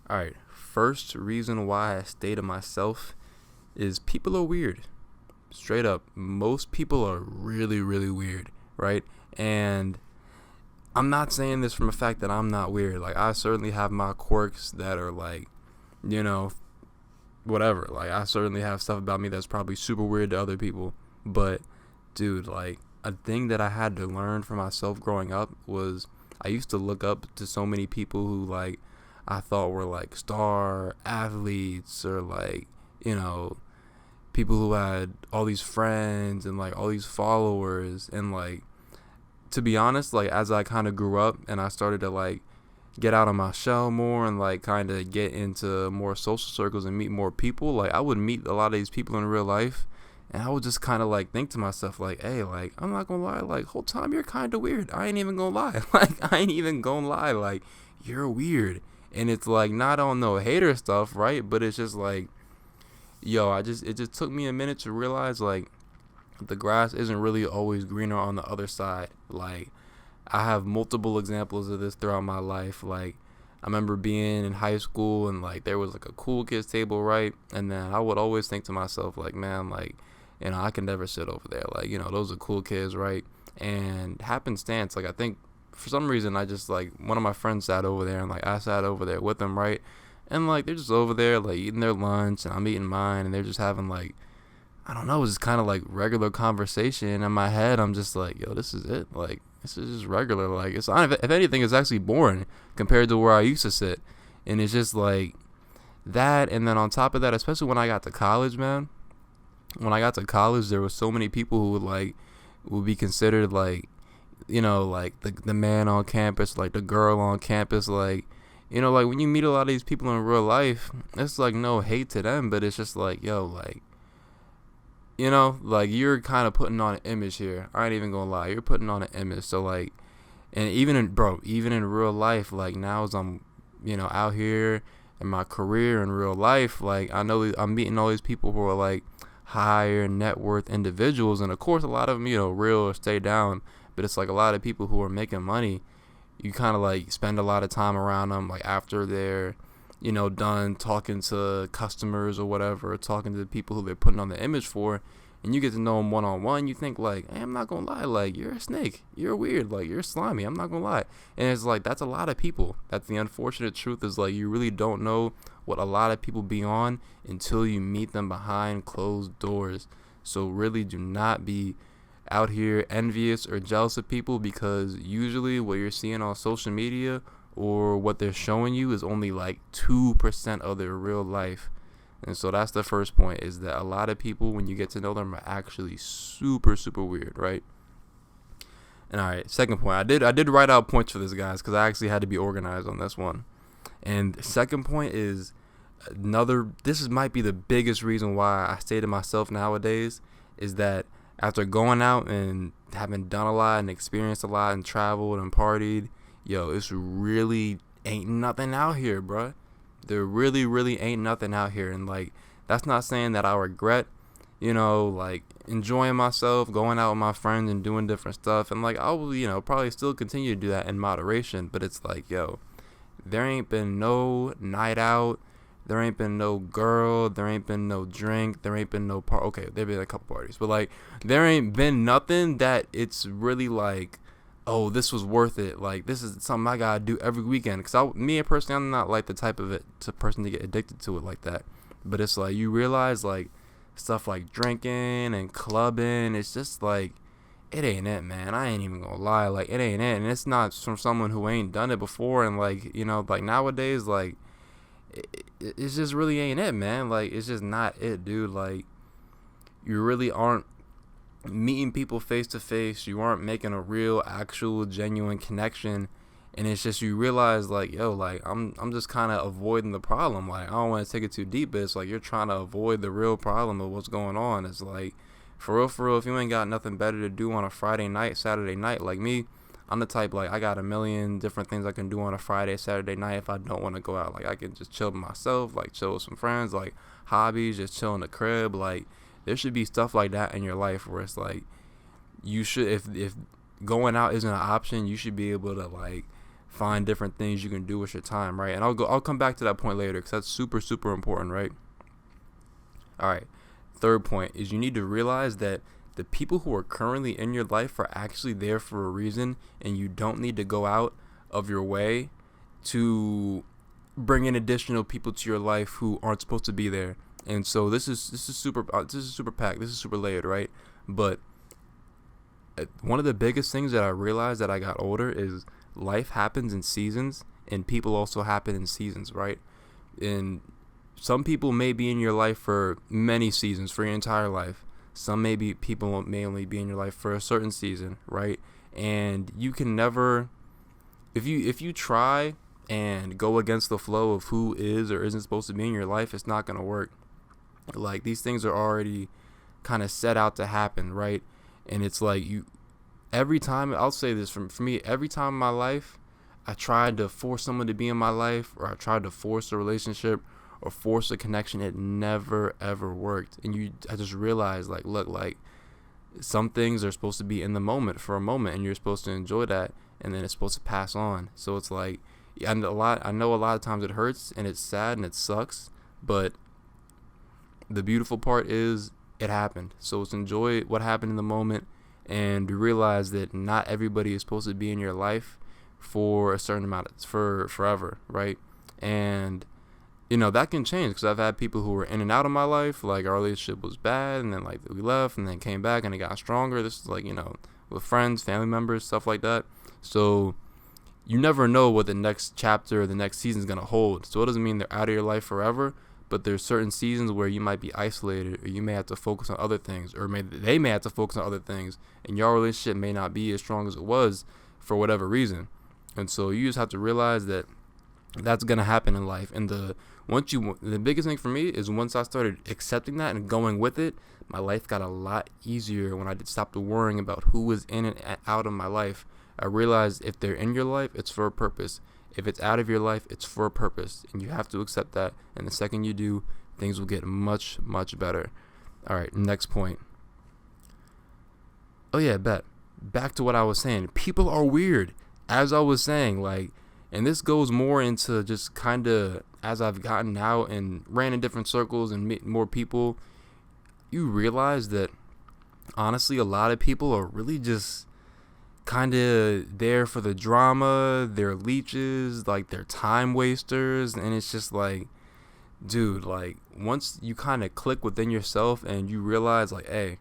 All right. First reason why I stay to myself is people are weird. Straight up, most people are really, really weird, right? And I'm not saying this from a fact that I'm not weird. Like, I certainly have my quirks that are like, you know, whatever. Like, I certainly have stuff about me that's probably super weird to other people. But, dude, like, a thing that I had to learn for myself growing up was I used to look up to so many people who, like, I thought were like star athletes or like, you know, people who had all these friends and like all these followers. And like, to be honest, like, as I kind of grew up and I started to like get out of my shell more and like kind of get into more social circles and meet more people, like, I would meet a lot of these people in real life, and I would just kind of like think to myself like, hey, like, I'm not gonna lie, like, whole time you're kind of weird. I ain't even gonna lie. Like, I ain't even gonna lie, like, you're weird. And it's like, not on no hater stuff, right? But it's just like, yo, it just took me a minute to realize like the grass isn't really always greener on the other side. Like, I have multiple examples of this throughout my life. Like, I remember being in high school and like there was like a cool kids table, right? And then I would always think to myself like, man, like, I can never sit over there. Like, those are cool kids, right? And happenstance, like, I think for some reason I just like one of my friends sat over there and like I sat over there with them, right? And like they're just over there like eating their lunch and I'm eating mine and they're just having like, I don't know, it's kind of like regular conversation. In my head, I'm just like, yo, this is it. Like, this is just regular. Like, it's not, if anything, it's actually boring compared to where I used to sit. And it's just like that. And then on top of that, especially when I got to college, man, when I got to college, there were so many people who would be considered like, like the man on campus, like the girl on campus, like, like when you meet a lot of these people in real life, it's like no hate to them, but it's just like, yo, like, like, you're kind of putting on an image here. I ain't even gonna lie, you're putting on an image. So like, and even in real life, like, now as I'm, out here in my career in real life, like, I know I'm meeting all these people who are like higher net worth individuals, and of course a lot of them, real or stay down. But it's like a lot of people who are making money. You kind of like spend a lot of time around them, like after they're done talking to customers or whatever, or talking to the people who they're putting on the image for, and you get to know them one on one. You think like, hey, I'm not gonna lie, like, you're a snake, you're weird, like, you're slimy. I'm not gonna lie. And it's like, that's a lot of people. That's the unfortunate truth, is like, you really don't know what a lot of people be on until you meet them behind closed doors. So really, do not be out here envious or jealous of people, because usually what you're seeing on social media or what they're showing you is only like 2% of their real life. And so that's the first point, is that a lot of people, when you get to know them, are actually super, super weird, right? And all right, second point, I did write out points for this, guys, because I actually had to be organized on this one. And second point is might be the biggest reason why I stay to myself nowadays, is that after going out and having done a lot and experienced a lot and traveled and partied, yo, it's really ain't nothing out here, bruh. There really, really ain't nothing out here. And like, that's not saying that I regret, like, enjoying myself, going out with my friends and doing different stuff. And like, I will, probably still continue to do that in moderation. But it's like, yo, there ain't been no night out. There ain't been no girl. There ain't been no drink. There ain't been no okay, there been a couple parties. But like, there ain't been nothing that it's really like, oh, this was worth it. Like, this is something I gotta do every weekend. Because me personally, I'm not like the type of person to get addicted to it like that. But it's like, you realize like stuff like drinking and clubbing, it's just like, it ain't it, man. I ain't even gonna lie. Like, it ain't it. And it's not from someone who ain't done it before. And like, like nowadays, like, it's just really ain't it, man. Like, it's just not it, dude. Like, you really aren't meeting people face to face. You aren't making a real, actual, genuine connection. And it's just, you realize like, yo, like, I'm just kind of avoiding the problem. Like, I don't want to take it too deep, but it's like, you're trying to avoid the real problem of what's going on. It's like, for real, if you ain't got nothing better to do on a Friday night, Saturday night, like me, I'm the type, like, I got a million different things I can do on a Friday, Saturday night if I don't want to go out. Like, I can just chill with myself, like, chill with some friends, like, hobbies, just chill in the crib. Like, there should be stuff like that in your life where it's like, you should, if going out isn't an option, you should be able to like find different things you can do with your time, right? And I'll come back to that point later because that's super, super important, right? All right. Third point is you need to realize that the people who are currently in your life are actually there for a reason, and you don't need to go out of your way to bring in additional people to your life who aren't supposed to be there. And so this is super packed. This is super layered, right? But one of the biggest things that I realized that I got older is life happens in seasons, and people also happen in seasons, right? And some people may be in your life for many seasons, for your entire life. Some people may only be in your life for a certain season, right? And you can never, if you try and go against the flow of who is or isn't supposed to be in your life, it's not gonna work. Like, these things are already kind of set out to happen, right? And it's like every time, I'll say this for me, every time in my life I tried to force someone to be in my life, or I tried to force a relationship or force a connection, it never ever worked. And I just realized, like, look, like, some things are supposed to be in the moment for a moment, and you're supposed to enjoy that, and then it's supposed to pass on. So it's like, I know a lot of times it hurts and it's sad and it sucks, but the beautiful part is it happened. So let's enjoy what happened in the moment and realize that not everybody is supposed to be in your life for a certain amount for forever, right? And that can change, because I've had people who were in and out of my life. Like, our relationship was bad, and then, like, we left and then came back and it got stronger. This is like, with friends, family members, stuff like that. So you never know what the next chapter or the next season is going to hold. So it doesn't mean they're out of your life forever, but there's certain seasons where you might be isolated, or you may have to focus on other things, or they may have to focus on other things, and your relationship may not be as strong as it was for whatever reason. And so you just have to realize that that's going to happen in life. And the biggest thing for me is, once I started accepting that and going with it, my life got a lot easier. When I stopped worrying about who was in and out of my life, I realized if they're in your life, it's for a purpose. If it's out of your life, it's for a purpose, and you have to accept that. And the second you do, things will get much, much better. All right, next point. Oh yeah, back to what I was saying. People are weird. As I was saying, like, and this goes more into just kind of, as I've gotten out and ran in different circles and met more people, you realize that honestly, a lot of people are really just kind of there for the drama. They're leeches, like, they're time wasters. And it's just like, dude, like, once you kind of click within yourself and you realize, like, hey,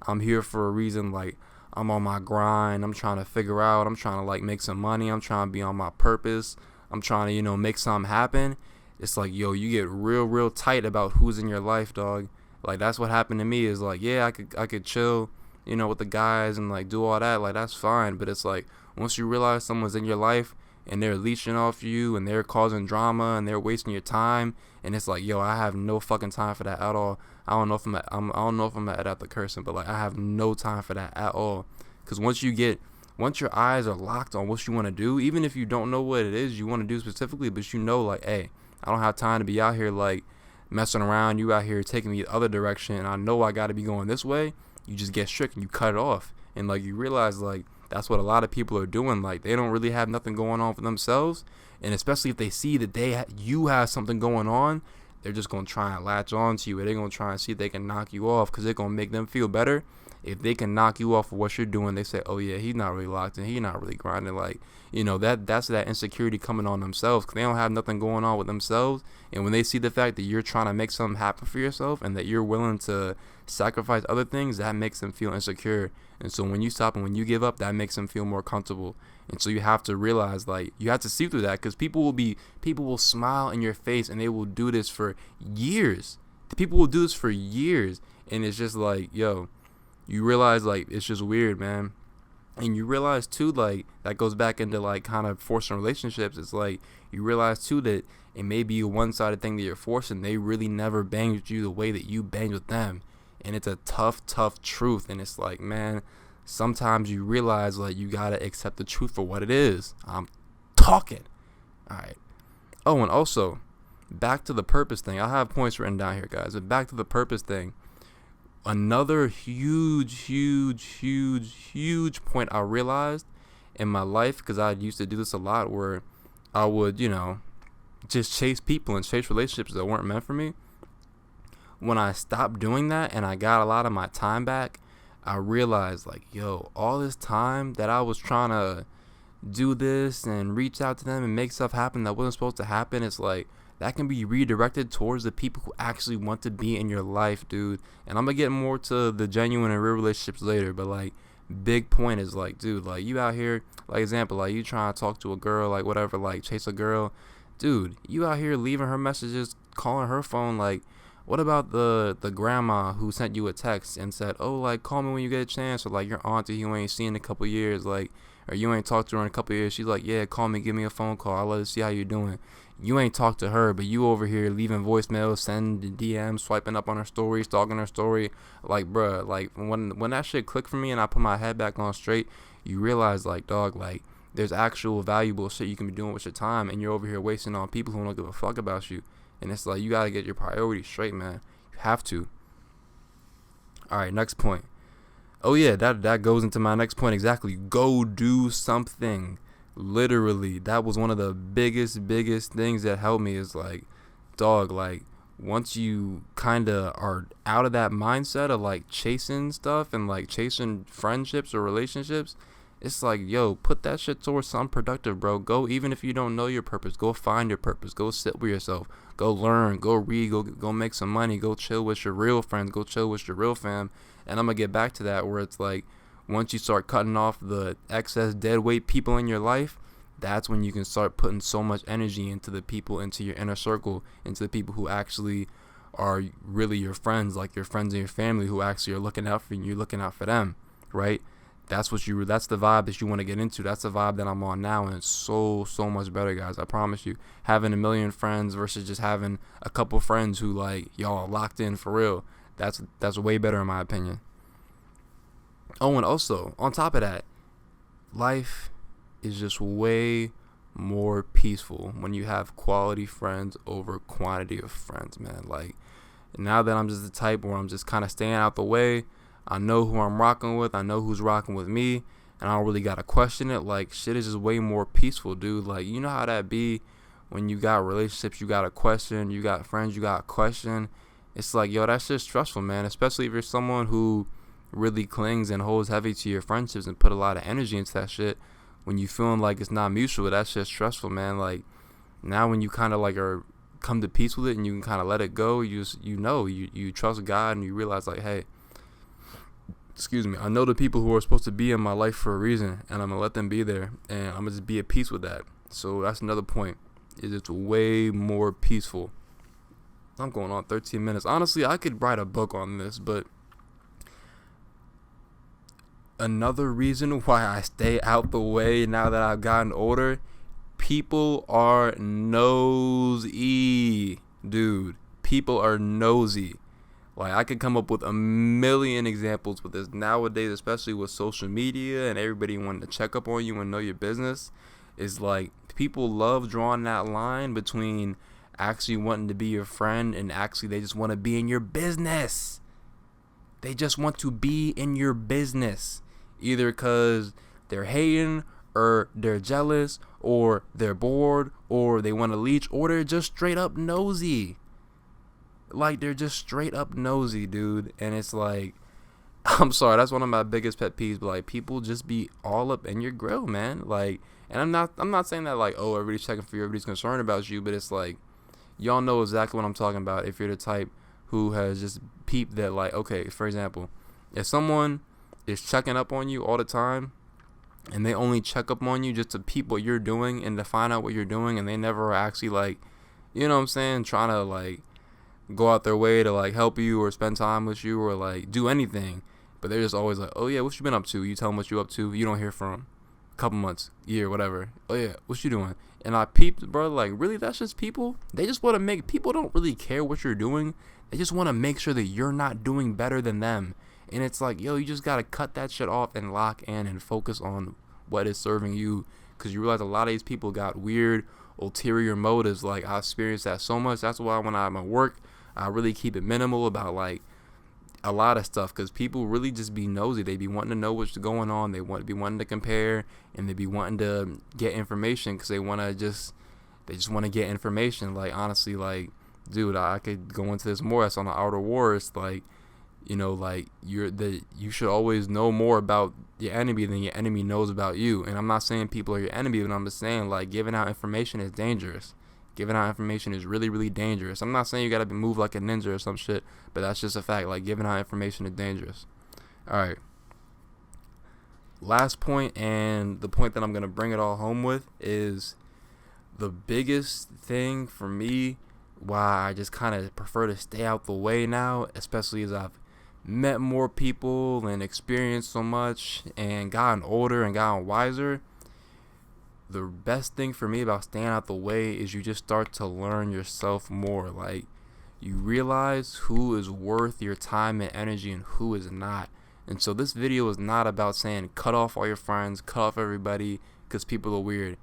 I'm here for a reason. Like, I'm on my grind. I'm trying to figure out. I'm trying to, like, make some money. I'm trying to be on my purpose. I'm trying to, make something happen. It's like, yo, you get real, real tight about who's in your life, dog. Like, that's what happened to me. Is like, yeah, I could chill, with the guys and, like, do all that. Like, that's fine. But it's like, once you realize someone's in your life and they're leeching off you and they're causing drama and they're wasting your time, and it's like, yo, I have no fucking time for that at all. I don't know if I'm gonna edit the cursing, but, like, I have no time for that at all. Because once your eyes are locked on what you want to do, even if you don't know what it is you want to do specifically, but like, hey, I don't have time to be out here, like, messing around. You out here taking me the other direction, and I know I got to be going this way. You just get strict and you cut it off. And, like, you realize, like, that's what a lot of people are doing. Like, they don't really have nothing going on for themselves. And especially if they see that you have something going on, they're just going to try and latch on to you. Or they're going to try and see if they can knock you off, because they're going to make them feel better. If they can knock you off of what you're doing, they say, oh yeah, he's not really locked in, he's not really grinding. Like, that's that insecurity coming on themselves, because they don't have nothing going on with themselves. And when they see the fact that you're trying to make something happen for yourself and that you're willing to sacrifice other things, that makes them feel insecure. And so when you stop and when you give up, that makes them feel more comfortable. And so you have to realize, like, you have to see through that, because people will smile in your face, and they will do this for years. People will do this for years, and it's just like, yo, you realize, like, it's just weird, man. And you realize too, like, that goes back into, like, kind of forcing relationships. It's like, you realize too that it may be a one-sided thing that you're forcing. They really never banged with you the way that you banged with them. And it's a tough truth. And it's like, man, sometimes you realize, like, you gotta accept the truth for what it is. I'm talking. All right. Oh, and also, back to the purpose thing. I have points written down here, guys. But back to the purpose thing. Another huge point I realized in my life, because I used to do this a lot, where I would, just chase people and chase relationships that weren't meant for me. When I stopped doing that and I got a lot of my time back, I realized, like, yo, all this time that I was trying to do this and reach out to them and make stuff happen that wasn't supposed to happen, it's like that can be redirected towards the people who actually want to be in your life, dude. And I'm gonna get more to the genuine and real relationships later, but like, big point is like, dude, like, you out here, like, example, like, you trying to talk to a girl, like, whatever, like, chase a girl, dude, you out here leaving her messages, calling her phone. Like, what about the grandma who sent you a text and said, oh, like, call me when you get a chance, or like your auntie you ain't seen in a couple years, like, or you ain't talked to her in a couple years, she's like, yeah, call me, give me a phone call, I'll let us see how you doing. You ain't talked to her, but you over here leaving voicemails, sending DMs, swiping up on her story, stalking her story. Like, bruh, like, when that shit clicked for me and I put my head back on straight, you realize, like, dog, like, there's actual valuable shit you can be doing with your time, and you're over here wasting on people who don't give a fuck about you. And it's like, you gotta get your priorities straight, man. You have to. Alright, next point. Oh yeah, that goes into my next point exactly. Go do something. Literally, that was one of the biggest things that helped me, is like, dog, like, once you kind of are out of that mindset of like chasing stuff and like chasing friendships or relationships, it's like, yo, put that shit towards something productive, bro. Go, even if you don't know your purpose, go find your purpose. Go sit with yourself. Go learn. Go read. Go make some money. Go chill with your real friends. Go chill with your real fam. And I'm gonna get back to that, where it's like, once you start cutting off the excess dead weight people in your life, that's when you can start putting so much energy into the people, into your inner circle, into the people who actually are really your friends, like your friends and your family, who actually are looking out for you, you're looking out for them, right? That's the vibe that you want to get into. That's the vibe that I'm on now, and it's so much better, guys. I promise you. Having a million friends versus just having a couple friends who, like, y'all are locked in for real. That's way better in my opinion. Oh, and also, on top of that, life is just way more peaceful when you have quality friends over quantity of friends, man. Like, now that I'm just the type where I'm just kind of staying out the way, I know who I'm rocking with, I know who's rocking with me, and I don't really gotta question it. Like, shit is just way more peaceful, dude. Like, you know how that be when you got relationships, you gotta question, you got friends, you gotta question. It's like, yo, that shit's stressful, man. Especially if you're someone who really clings and holds heavy to your friendships and put a lot of energy into that shit. When you feeling like it's not mutual, that shit's stressful, man. Like, now when you kind of like are come to peace with it and you can kind of let it go, you trust God, and you realize, like, hey, excuse me, I know the people who are supposed to be in my life for a reason, and I'm gonna let them be there, and I'm gonna just be at peace with that. So that's another point, is it's way more peaceful. I'm going on 13 minutes. Honestly, I could write a book on this, but another reason why I stay out the way now that I've gotten older, people are nosy, dude. People are nosy. Like, I could come up with a million examples with this nowadays, especially with social media and everybody wanting to check up on you and know your business. Is like, people love drawing that line between actually wanting to be your friend and actually they just want to be in your business. They just want to be in your business, either because they're hating, or they're jealous, or they're bored, or they want to leech, or they're just straight up nosy. Like, they're just straight up nosy, dude. And it's like, I'm sorry, that's one of my biggest pet peeves, but like, people just be all up in your grill, man. Like, and I'm not saying that like, oh, everybody's checking for you, everybody's concerned about you, but it's like, y'all know exactly what I'm talking about if you're the type who has just peeped that, like, okay, for example, if someone is checking up on you all the time and they only check up on you just to peep what you're doing and to find out what you're doing, and they never actually, like, you know what I'm saying, trying to like go out their way to like help you or spend time with you or like do anything, but they're just always like, oh yeah, what you been up to? You tell them what you up to, you don't hear from them, couple months, year, whatever. Oh yeah, what you doing? And I peeped, bro, like, really, that's just people? They just want to make, people don't really care what you're doing. They just want to make sure that you're not doing better than them. And it's like, yo, you just got to cut that shit off and lock in and focus on what is serving you. Because you realize a lot of these people got weird, ulterior motives. Like, I experienced that so much. That's why when I'm at work, I really keep it minimal about, like, a lot of stuff, because people really just be nosy. They be wanting to know what's going on. They want to be wanting to compare, and they be wanting to get information because they just want to get information. Like, honestly, like, dude, I could go into this more. That's on the Outer Wars. Like, like, you should always know more about your enemy than your enemy knows about you. And I'm not saying people are your enemy, but I'm just saying, like, giving out information is dangerous. Giving out information is really, really dangerous. I'm not saying you gotta move like a ninja or some shit, but that's just a fact. Like, giving out information is dangerous. All right. Last point, and the point that I'm gonna bring it all home with, is the biggest thing for me why I just kind of prefer to stay out the way now, especially as I've met more people and experienced so much and gotten older and gotten wiser. The best thing for me about staying out the way is you just start to learn yourself more. Like, you realize who is worth your time and energy and who is not. And so this video is not about saying cut off all your friends, cut off everybody because people are weird.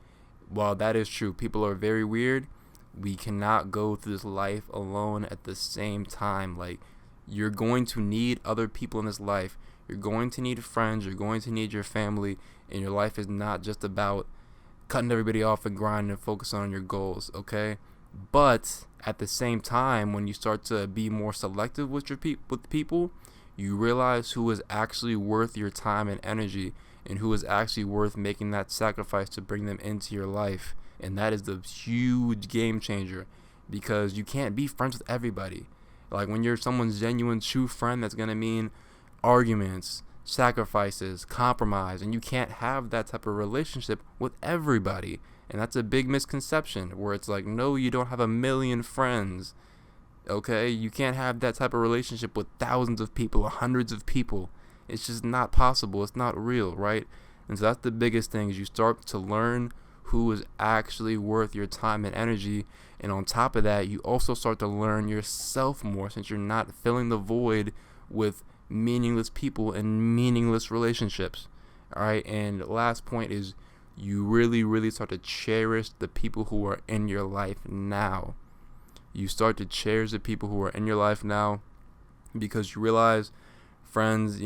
While that is true, people are very weird, we cannot go through this life alone at the same time. Like, you're going to need other people in this life. You're going to need friends, you're going to need your family, and your life is not just about cutting everybody off and grinding and focusing on your goals, okay? But at the same time, when you start to be more selective with your with people, you realize who is actually worth your time and energy, and who is actually worth making that sacrifice to bring them into your life. And that is the huge game changer, because you can't be friends with everybody. Like, when you're someone's genuine true friend, that's gonna mean arguments, sacrifices, compromise, and you can't have that type of relationship with everybody. And that's a big misconception, where it's like, no, you don't have a million friends, okay? You can't have that type of relationship with thousands of people or hundreds of people. It's just not possible. It's not real, right? And so that's the biggest thing, is you start to learn who is actually worth your time and energy. And on top of that, you also start to learn yourself more, since you're not filling the void with meaningless people and meaningless relationships. All right. And last point is, you really, really start to cherish the people who are in your life now. You start to cherish the people who are in your life now, because you realize friends,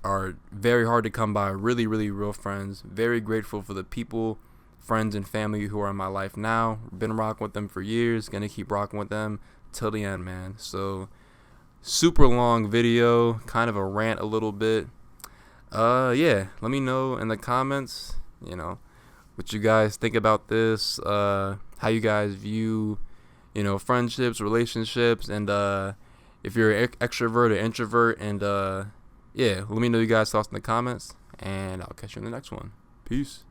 are very hard to come by. Really, really real friends. Very grateful for the people, friends and family who are in my life now. Been rocking with them for years. Gonna keep rocking with them till the end, man. So, super long video, kind of a rant a little bit. Yeah, let me know in the comments, what you guys think about this, how you guys view, friendships, relationships, and if you're an extrovert or introvert, and yeah, let me know you guys' thoughts in the comments, and I'll catch you in the next one. Peace.